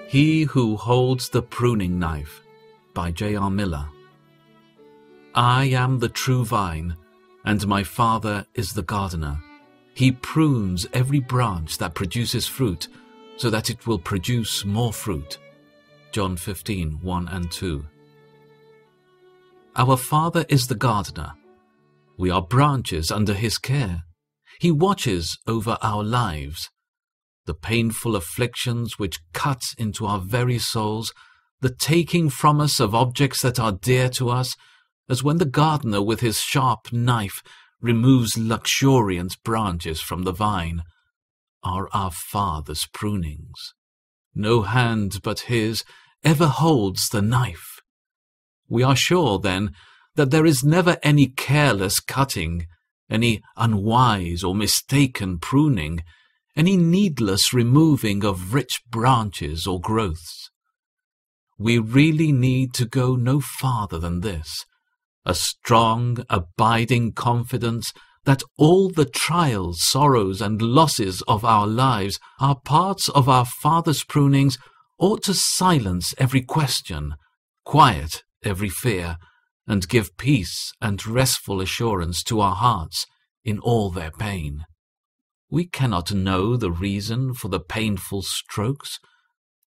He Who Holds the Pruning Knife by J.R. Miller. I am the true vine, and my Father is the gardener. He prunes every branch that produces fruit, so that it will produce more fruit. John 15:1 and 2. Our Father is the gardener. We are branches under His care. He watches over our lives. The painful afflictions which cut into our very souls, the taking from us of objects that are dear to us, as when the gardener with his sharp knife removes luxuriant branches from the vine, are our Father's prunings. No hand but His ever holds the knife. We are sure, then, that there is never any careless cutting, any unwise or mistaken pruning, any needless removing of rich branches or growths. We really need to go no farther than this, a strong, abiding confidence that all the trials, sorrows, and losses of our lives are parts of our Father's prunings ought to silence every question, quiet every fear, and give peace and restful assurance to our hearts in all their pain. We cannot know the reason for the painful strokes,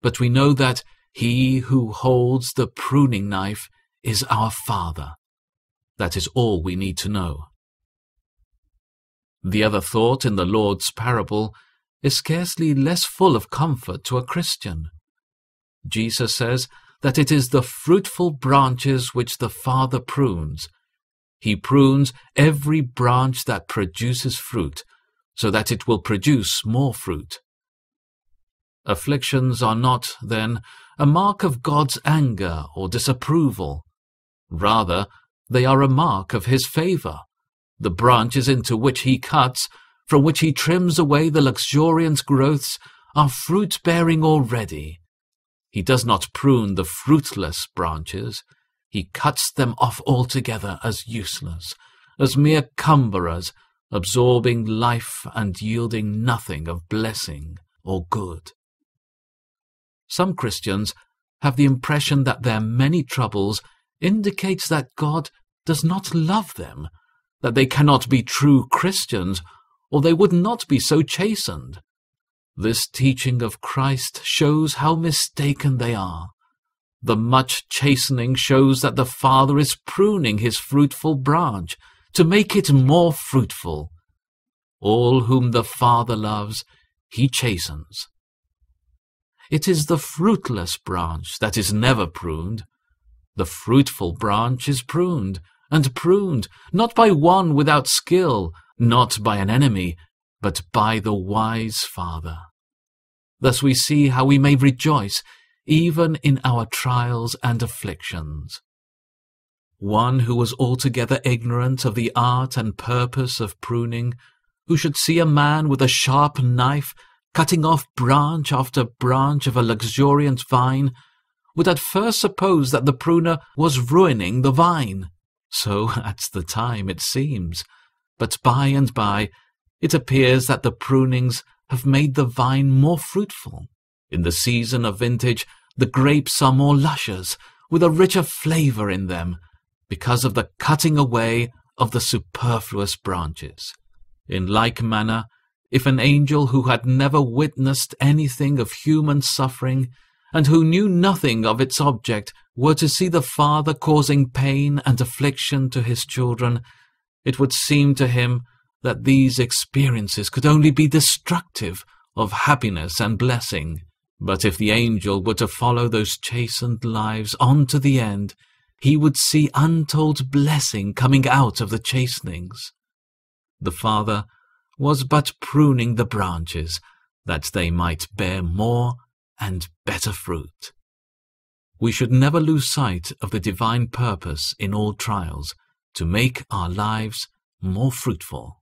but we know that He who holds the pruning knife is our Father. That is all we need to know. The other thought in the Lord's parable is scarcely less full of comfort to a Christian. Jesus says that it is the fruitful branches which the Father prunes. He prunes every branch that produces fruit, so that it will produce more fruit. Afflictions are not, then, a mark of God's anger or disapproval. Rather, they are a mark of His favor. The branches into which He cuts, from which He trims away the luxuriant growths, are fruit-bearing already. He does not prune the fruitless branches. He cuts them off altogether as useless, as mere cumberers, absorbing life and yielding nothing of blessing or good. Some Christians have the impression that their many troubles indicates that God does not love them, that they cannot be true Christians, or they would not be so chastened. This teaching of Christ shows how mistaken they are. The much chastening shows that the Father is pruning His fruitful branch, to make it more fruitful. All whom the Father loves, He chastens. It is the fruitless branch that is never pruned. The fruitful branch is pruned, and pruned, not by one without skill, not by an enemy, but by the wise Father. Thus we see how we may rejoice, even in our trials and afflictions. One who was altogether ignorant of the art and purpose of pruning, who should see a man with a sharp knife cutting off branch after branch of a luxuriant vine, would at first suppose that the pruner was ruining the vine. So at the time it seems, but by and by it appears that the prunings have made the vine more fruitful. In the season of vintage, the grapes are more luscious, with a richer flavour in them, because of the cutting away of the superfluous branches. In like manner, if an angel who had never witnessed anything of human suffering, and who knew nothing of its object, were to see the Father causing pain and affliction to His children, it would seem to him that these experiences could only be destructive of happiness and blessing. But if the angel were to follow those chastened lives on to the end, he would see untold blessing coming out of the chastenings. The Father was but pruning the branches, that they might bear more and better fruit. We should never lose sight of the divine purpose in all trials, to make our lives more fruitful.